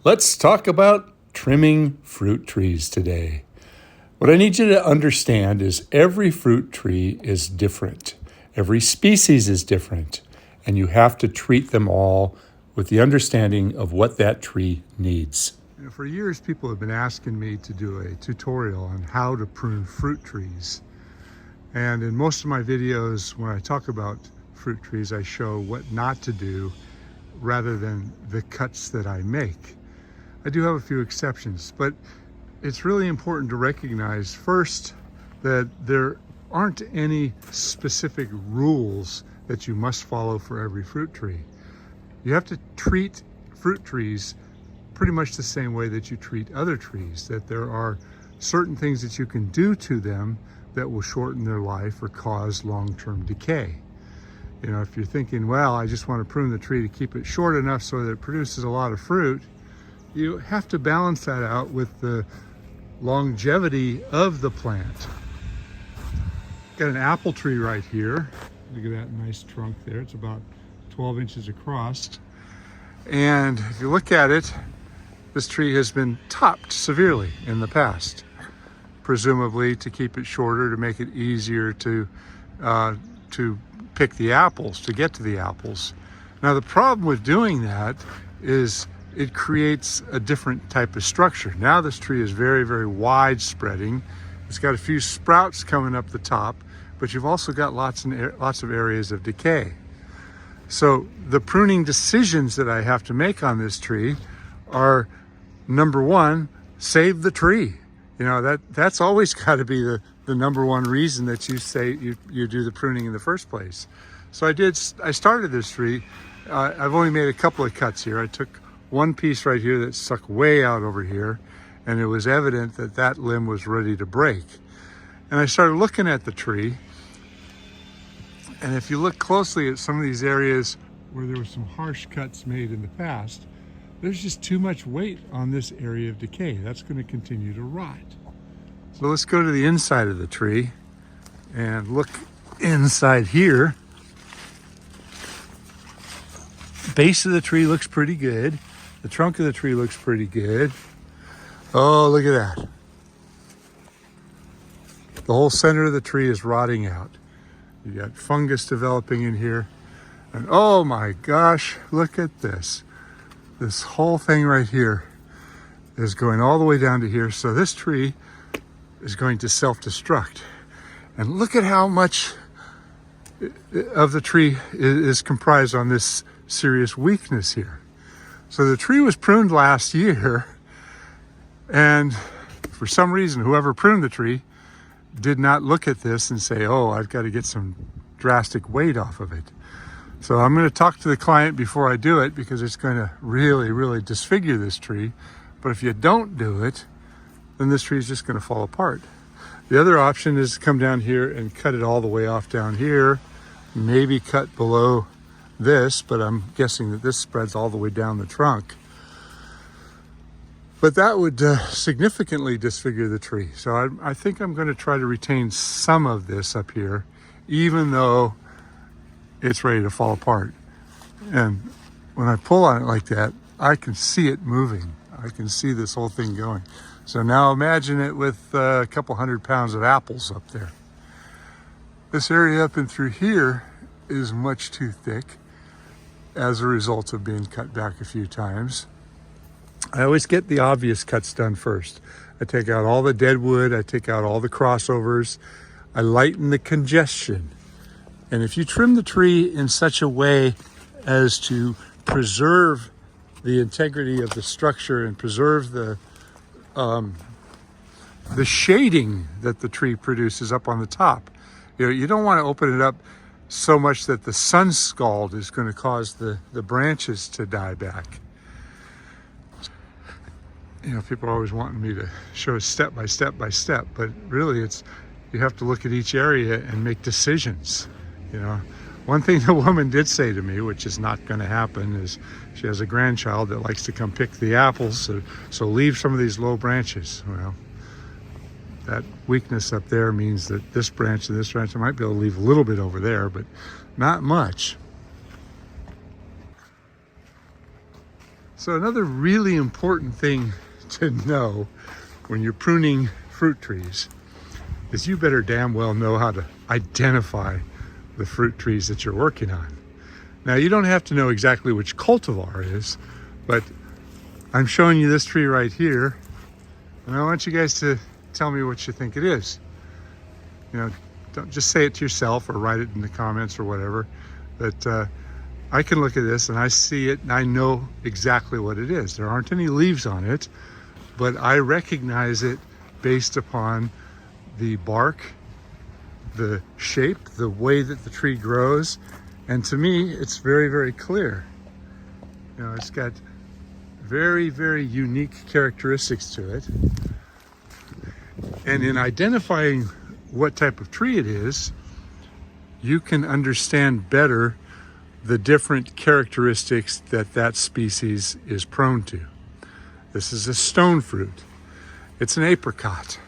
Let's talk about trimming fruit trees today. What I need you to understand is every fruit tree is different. Every species is different, and you have to treat them all with the understanding of what that tree needs. For years, people have been asking me to do a tutorial on how to prune fruit trees. And in most of my videos, when I talk about fruit trees, I show what not to do rather than the cuts that I make. I do have a few exceptions, but it's really important to recognize first that there aren't any specific rules that you must follow for every fruit tree. You have to treat fruit trees pretty much the same way that you treat other trees, that there are certain things that you can do to them that will shorten their life or cause long-term decay. You know, if you're thinking, well, I just want to prune the tree to keep it short enough so that it produces a lot of fruit, you have to balance that out with the longevity of the plant. Got an apple tree right here. Look at that nice trunk there. It's about 12 inches across. And if you look at it, this tree has been topped severely in the past, presumably to keep it shorter, to make it easier to pick the apples, to get to the apples. Now the problem with doing that is it creates a different type of structure. Now this tree is very, very wide spreading. It's got a few sprouts coming up the top, but you've also got lots of areas of decay. So the pruning decisions that I have to make on this tree are, number one, save the tree. You know, that's always got to be the number one reason that you say you do the pruning in the first place. So I started this tree. I've only made a couple of cuts here. I took one piece right here that stuck way out over here, and it was evident that that limb was ready to break. And I started looking at the tree, and if you look closely at some of these areas where there were some harsh cuts made in the past, there's just too much weight on this area of decay. That's going to continue to rot. So let's go to the inside of the tree and look inside here. Base of the tree looks pretty good. The trunk of the tree looks pretty good. Oh, look at that. The whole center of the tree is rotting out. You got fungus developing in here. And oh my gosh, look at this. This whole thing right here is going all the way down to here. So this tree is going to self-destruct. And look at how much of the tree is comprised on this serious weakness here. So the tree was pruned last year, and for some reason, whoever pruned the tree did not look at this and say, oh, I've got to get some drastic weight off of it. So I'm going to talk to the client before I do it, because it's going to really, really disfigure this tree. But if you don't do it, then this tree is just going to fall apart. The other option is to come down here and cut it all the way off down here, maybe cut below this, but I'm guessing that this spreads all the way down the trunk. But that would significantly disfigure the tree. So I think I'm going to try to retain some of this up here, even though it's ready to fall apart. And when I pull on it like that, I can see it moving. I can see this whole thing going. So now imagine it with a couple 100 pounds of apples up there. This area up and through here is much too thick as a result of being cut back a few times. I always get the obvious cuts done first. I take out all the dead wood, I take out all the crossovers, I lighten the congestion. And if you trim the tree in such a way as to preserve the integrity of the structure and preserve the shading that the tree produces up on the top, you don't want to open it up so much that the sun scald is going to cause the branches to die back. You know, people are always wanting me to show step by step by step, but really you have to look at each area and make decisions. You know, one thing the woman did say to me, which is not going to happen, is she has a grandchild that likes to come pick the apples, so leave some of these low branches. Well, that weakness up there means that this branch and this branch, I might be able to leave a little bit over there, but not much. So another really important thing to know when you're pruning fruit trees is you better damn well know how to identify the fruit trees that you're working on. Now, you don't have to know exactly which cultivar it is, but I'm showing you this tree right here, and I want you guys to tell me what you think it is. You know, don't just say it to yourself or write it in the comments or whatever, but I can look at this and I see it and I know exactly what it is. There aren't any leaves on it, but I recognize it based upon the bark, the shape, the way that the tree grows, and to me, it's very, very clear. You know, it's got very, very unique characteristics to it. And in identifying what type of tree it is, you can understand better the different characteristics that that species is prone to. This is a stone fruit. It's an apricot.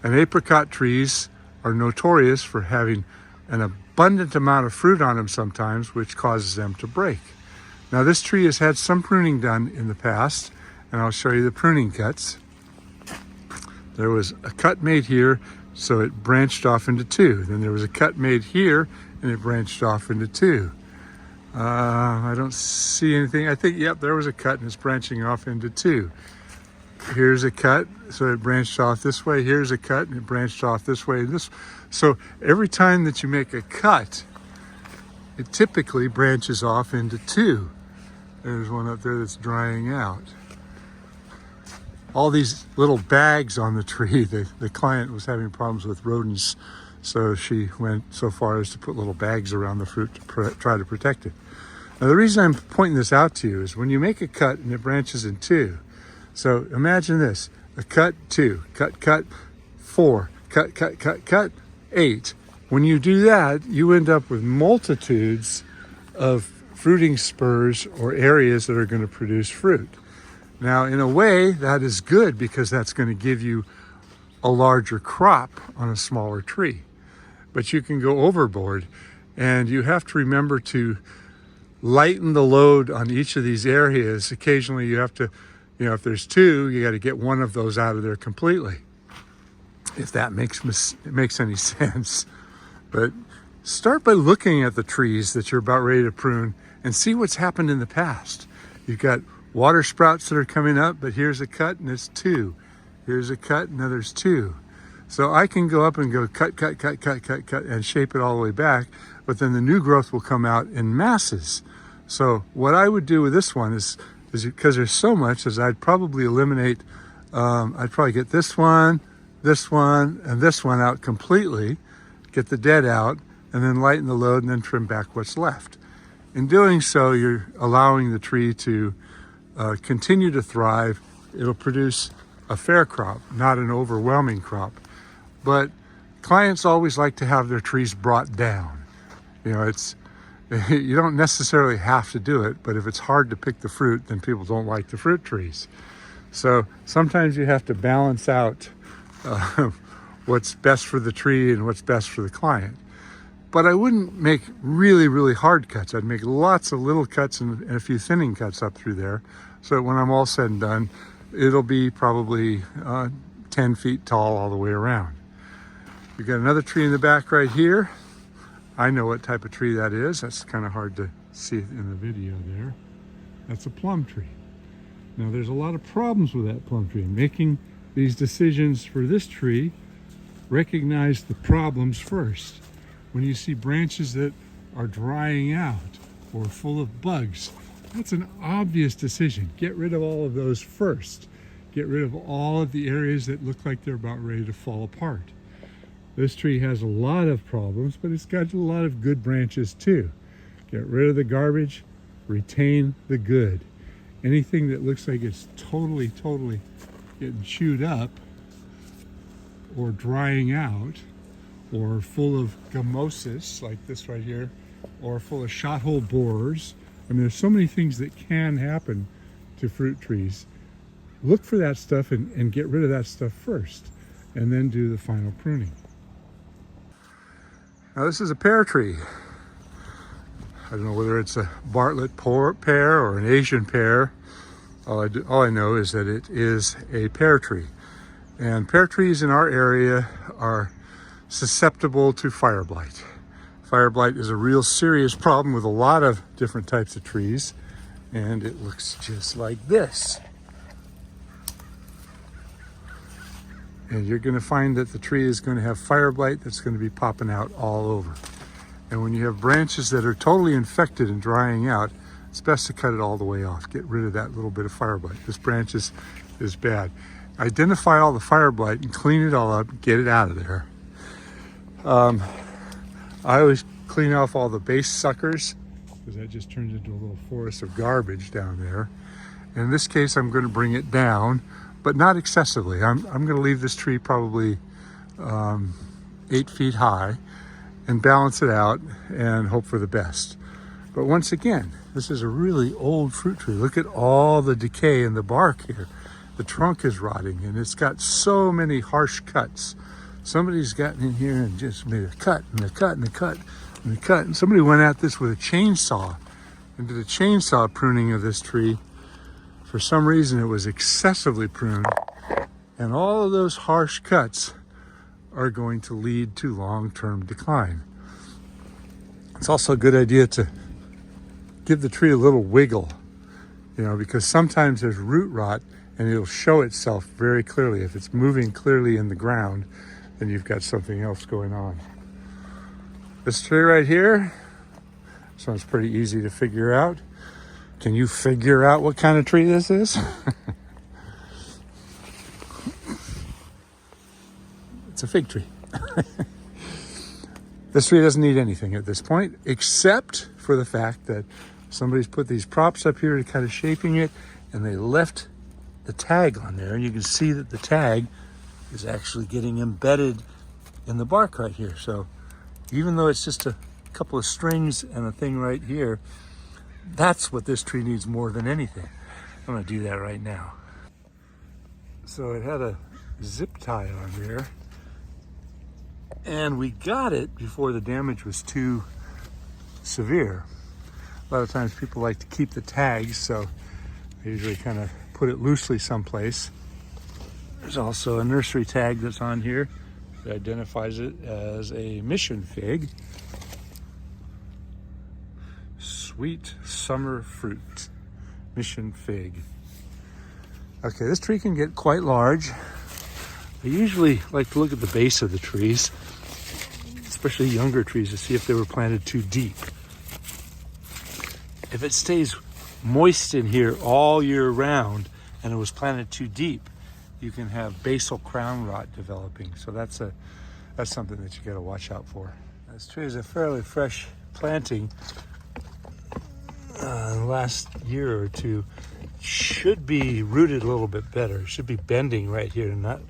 And apricot trees are notorious for having an abundant amount of fruit on them sometimes, which causes them to break. Now, this tree has had some pruning done in the past, and I'll show you the pruning cuts. There was a cut made here, so it branched off into two. Then there was a cut made here, and it branched off into two. I don't see anything. I think, yep, there was a cut, and it's branching off into two. Here's a cut, so it branched off this way. Here's a cut, and it branched off this way. So every time that you make a cut, it typically branches off into two. There's one up there that's drying out. All these little bags on the tree, the client was having problems with rodents, so she went so far as to put little bags around the fruit to try to protect it. Now, the reason I'm pointing this out to you is when you make a cut and it branches in two, so imagine this, a cut, two, cut, four, cut, 8. When you do that, you end up with multitudes of fruiting spurs or areas that are going to produce fruit. Now, in a way, that is good because that's going to give you a larger crop on a smaller tree. But you can go overboard, and you have to remember to lighten the load on each of these areas. Occasionally, you have to, if there's two, you got to get one of those out of there completely, if that makes any sense. But start by looking at the trees that you're about ready to prune and see what's happened in the past. You've got water sprouts that are coming up, but here's a cut and it's two. Here's a cut and now there's two. So I can go up and go cut, and shape it all the way back, but then the new growth will come out in masses. So what I would do with this one is because there's so much, is I'd probably eliminate, I'd probably get this one, and this one out completely, get the dead out, and then lighten the load and then trim back what's left. In doing so, you're allowing the tree to continue to thrive. It'll produce a fair crop, not an overwhelming crop. But clients always like to have their trees brought down. You don't necessarily have to do it, but if it's hard to pick the fruit, then people don't like the fruit trees. So sometimes you have to balance out what's best for the tree and what's best for the client. But I wouldn't make really, really hard cuts. I'd make lots of little cuts and a few thinning cuts up through there. So when I'm all said and done, it'll be probably 10 feet tall all the way around. We've got another tree in the back right here. I know what type of tree that is. That's kind of hard to see in the video there. That's a plum tree. Now there's a lot of problems with that plum tree. Making these decisions for this tree, recognize the problems first. When you see branches that are drying out or full of bugs, that's an obvious decision. Get rid of all of those first. Get rid of all of the areas that look like they're about ready to fall apart. This tree has a lot of problems, but it's got a lot of good branches too. Get rid of the garbage, retain the good. Anything that looks like it's totally getting chewed up or drying out or full of gummosis like this right here, or full of shot hole borers. I mean, there's so many things that can happen to fruit trees. Look for that stuff and get rid of that stuff first, and then do the final pruning. Now this is a pear tree. I don't know whether it's a Bartlett pear or an Asian pear. All I know is that it is a pear tree. And pear trees in our area are susceptible to fire blight. Fire blight is a real serious problem with a lot of different types of trees, and it looks just like this. And you're going to find that the tree is going to have fire blight that's going to be popping out all over. And when you have branches that are totally infected and drying out, it's best to cut it all the way off. Get rid of that little bit of fire blight. This branch is bad. Identify all the fire blight and clean it all up, get it out of there. I always clean off all the base suckers because that just turns into a little forest of garbage down there. And in this case, I'm going to bring it down, but not excessively. I'm going to leave this tree probably 8 feet high and balance it out and hope for the best. But once again, this is a really old fruit tree. Look at all the decay in the bark here. The trunk is rotting and it's got so many harsh cuts. Somebody's gotten in here and just made a cut and a cut and a cut and a cut. And somebody went at this with a chainsaw and did a chainsaw pruning of this tree. For some reason, it was excessively pruned. And all of those harsh cuts are going to lead to long-term decline. It's also a good idea to give the tree a little wiggle, because sometimes there's root rot and it'll show itself very clearly. If it's moving clearly in the ground, then you've got something else going on. This tree right here, this one's pretty easy to figure out. Can you figure out what kind of tree this is? It's a fig tree. This tree doesn't need anything at this point, except for the fact that somebody's put these props up here to kind of shaping it, and they left the tag on there, and you can see that the tag is actually getting embedded in the bark right here. So even though it's just a couple of strings and a thing right here, that's what this tree needs more than anything. I'm going to do that right now. So it had a zip tie on there, and we got it before the damage was too severe. A lot of times people like to keep the tags, so I usually kind of put it loosely someplace. There's also a nursery tag that's on here that identifies it as a mission fig. Sweet summer fruit, mission fig. Okay, this tree can get quite large. I usually like to look at the base of the trees, especially younger trees, to see if they were planted too deep. If it stays moist in here all year round and it was planted too deep, you can have basal crown rot developing. So that's something that you got to watch out for. This tree is a fairly fresh planting. The last year or two, should be rooted a little bit better. It should be bending right here and not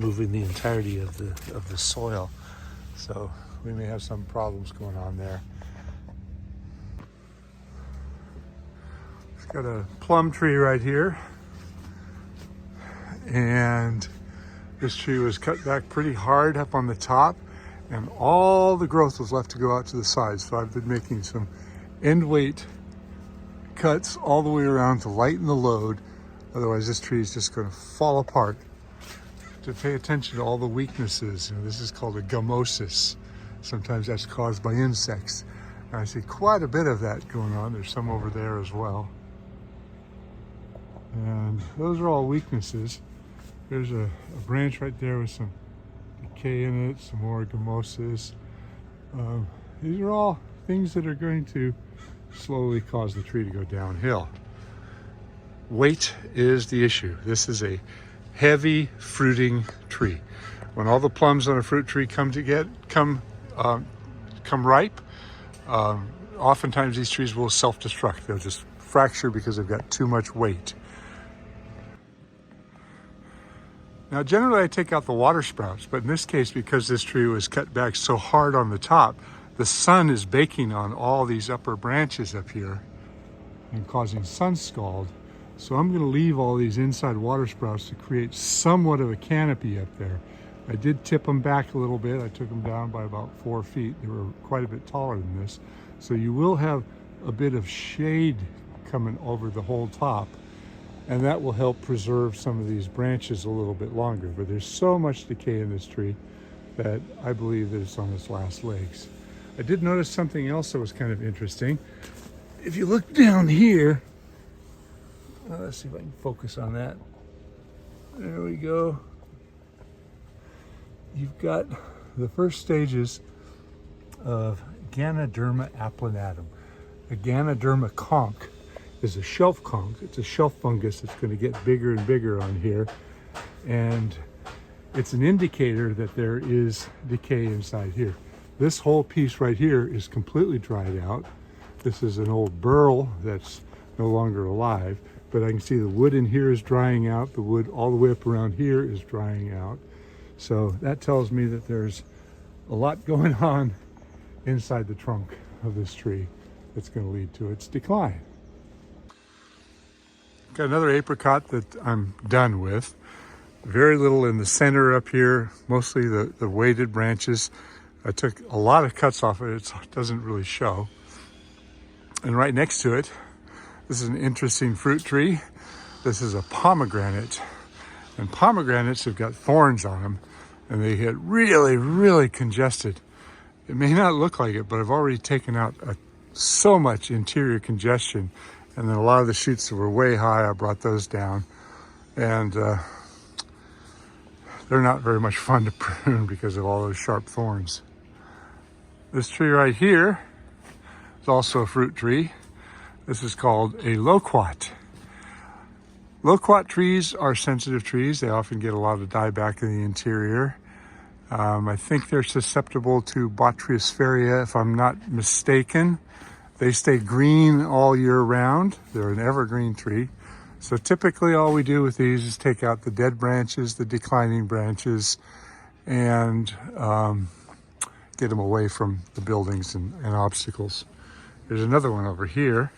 moving the entirety of the soil. So we may have some problems going on there. It's got a plum tree right here, and this tree was cut back pretty hard up on the top, and all the growth was left to go out to the sides. So I've been making some end weight cuts all the way around to lighten the load. Otherwise this tree is just going to fall apart. To pay attention to all the weaknesses. This is called a gummosis. Sometimes that's caused by insects. And I see quite a bit of that going on. There's some over there as well. And those are all weaknesses. There's a branch right there with some decay in it, some more gummosis. These are all things that are going to slowly cause the tree to go downhill. Weight is the issue. This is a heavy fruiting tree. When all the plums on a fruit tree come ripe, oftentimes these trees will self-destruct. They'll just fracture because they've got too much weight. Now generally I take out the water sprouts, but in this case, because this tree was cut back so hard on the top, the sun is baking on all these upper branches up here and causing sun scald. So I'm going to leave all these inside water sprouts to create somewhat of a canopy up there. I did tip them back a little bit. I took them down by about 4 feet. They were quite a bit taller than this. So you will have a bit of shade coming over the whole top. and that will help preserve some of these branches a little bit longer. But there's so much decay in this tree that I believe that it's on its last legs. I did notice something else that was kind of interesting. If you look down here, let's see if I can focus on that. There we go. You've got the first stages of Ganoderma applanatum. A Ganoderma conch is a shelf conch. It's a shelf fungus that's going to get bigger and bigger on here. And it's an indicator that there is decay inside here. This whole piece right here is completely dried out. This is an old burl that's no longer alive, but I can see the wood in here is drying out. The wood all the way up around here is drying out. So that tells me that there's a lot going on inside the trunk of this tree that's going to lead to its decline. Got another apricot that I'm done with. Very little in the center up here, mostly the weighted branches. I took a lot of cuts off it. It doesn't really show. And right next to it, this is an interesting fruit tree. This is a pomegranate. And pomegranates have got thorns on them, and they get really, really congested. It may not look like it, but I've already taken out so much interior congestion. And then a lot of the shoots that were way high, I brought those down. And they're not very much fun to prune because of all those sharp thorns. This tree right here is also a fruit tree. This is called a loquat. Loquat trees are sensitive trees. They often get a lot of dieback in the interior. I think they're susceptible to Botryopharia, if I'm not mistaken. They stay green all year round. They're an evergreen tree. So typically all we do with these is take out the dead branches, the declining branches, and get them away from the buildings and obstacles. There's another one over here.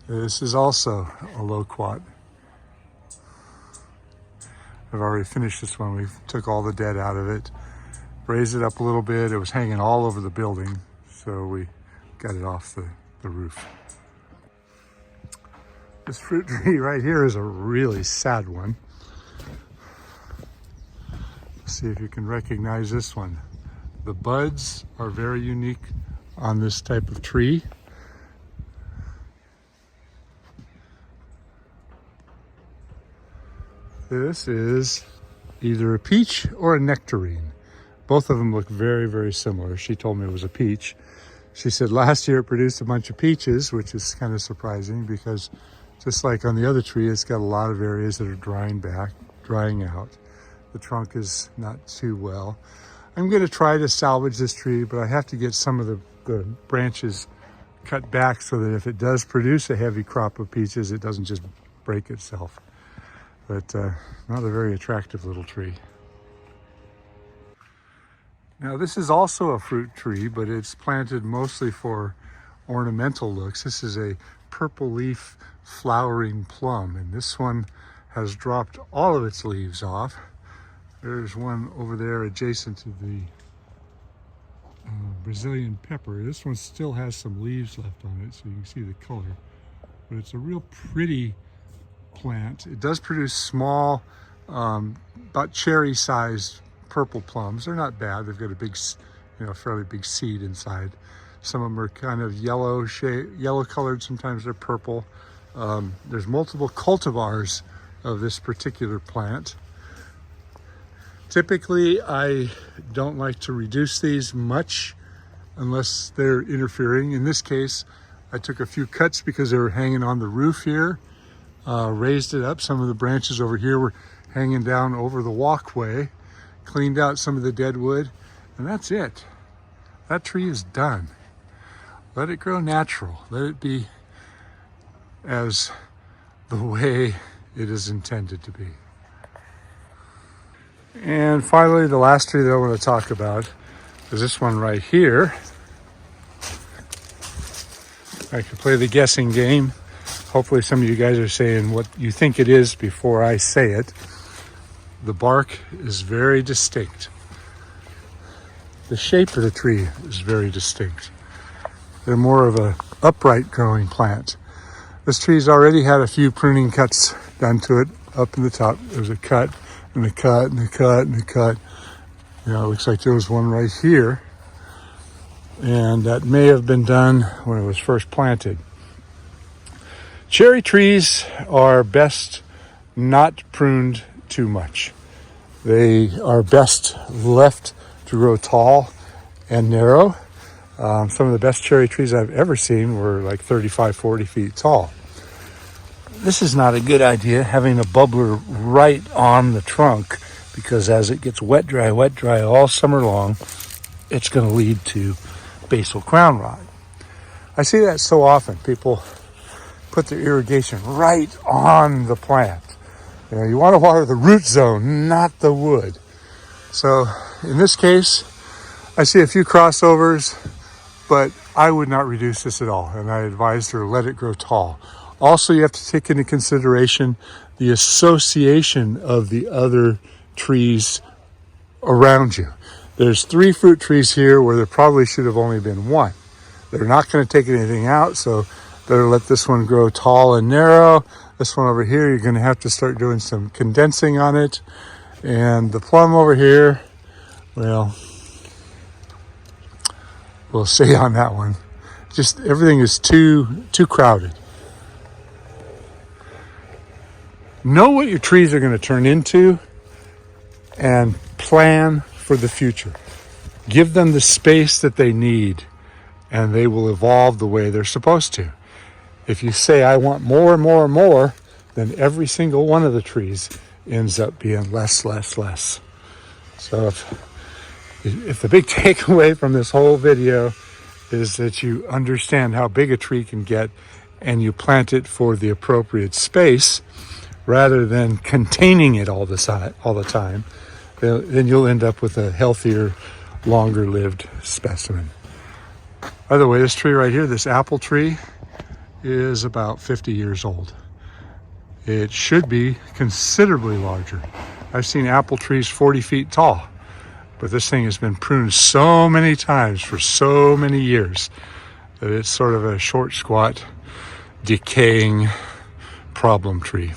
This is also a loquat. I've already finished this one. We took all the dead out of it, raised it up a little bit. It was hanging all over the building, so we got it off the roof. This fruit tree right here is a really sad one. Let's see if you can recognize this one. The buds are very unique on this type of tree. This is either a peach or a nectarine. Both of them look very, very similar. She told me it was a peach. She said last year it produced a bunch of peaches, which is kind of surprising because just like on the other tree, it's got a lot of areas that are drying out. The trunk is not too well. I'm going to try to salvage this tree, but I have to get some of the branches cut back so that if it does produce a heavy crop of peaches, it doesn't just break itself. But not a very attractive little tree. Now this is also a fruit tree, but it's planted mostly for ornamental looks. This is a purple leaf flowering plum, and this one has dropped all of its leaves off. There's one over there adjacent to the Brazilian pepper. This one still has some leaves left on it, so you can see the color. But it's a real pretty plant. It does produce small, about cherry-sized purple plums. They're not bad. They've got a big, fairly big seed inside. Some of them are kind of yellow colored. Sometimes they're purple. There's multiple cultivars of this particular plant. Typically, I don't like to reduce these much unless they're interfering. In this case, I took a few cuts because they were hanging on the roof here. Raised it up. Some of the branches over here were hanging down over the walkway. Cleaned out some of the dead wood, and that's it. That tree is done. Let it grow natural. Let it be as the way it is intended to be. And finally, the last tree that I want to talk about is this one right here. I could play the guessing game. Hopefully some of you guys are saying what you think it is before I say it. The bark is very distinct. The shape of the tree is very distinct. They're more of a upright growing plant. This tree's already had a few pruning cuts done to it up in the top. There's a cut and a cut and a cut and a cut. You know, it looks like there was one right here. And that may have been done when it was first planted. Cherry trees are best not pruned too much. They are best left to grow tall and narrow. Some of the best cherry trees I've ever seen were like 35, 40 feet tall. This is not a good idea, having a bubbler right on the trunk, because as it gets wet dry all summer long, it's going to lead to basal crown rot. I see that so often. People put their irrigation right on the plant. You know, you want to water the root zone, not the wood. So in this case, I see a few crossovers, but I would not reduce this at all. And I advised her, let it grow tall. Also, you have to take into consideration the association of the other trees around you. There's 3 fruit trees here where there probably should have only been 1. They're not going to take anything out, so better let this one grow tall and narrow. This one over here, you're going to have to start doing some condensing on it. And the plum over here, well, we'll see on that one. Just everything is too crowded. Know what your trees are going to turn into and plan for the future. Give them the space that they need, and they will evolve the way they're supposed to. If you say, I want more and more and more, then every single one of the trees ends up being less. So if the big takeaway from this whole video is that you understand how big a tree can get and you plant it for the appropriate space rather than containing it all the time, then you'll end up with a healthier, longer-lived specimen. By the way, this tree right here, this apple tree, is about 50 years old. It should be considerably larger. I've seen apple trees 40 feet tall, but this thing has been pruned so many times for so many years that it's sort of a short, squat, decaying problem tree.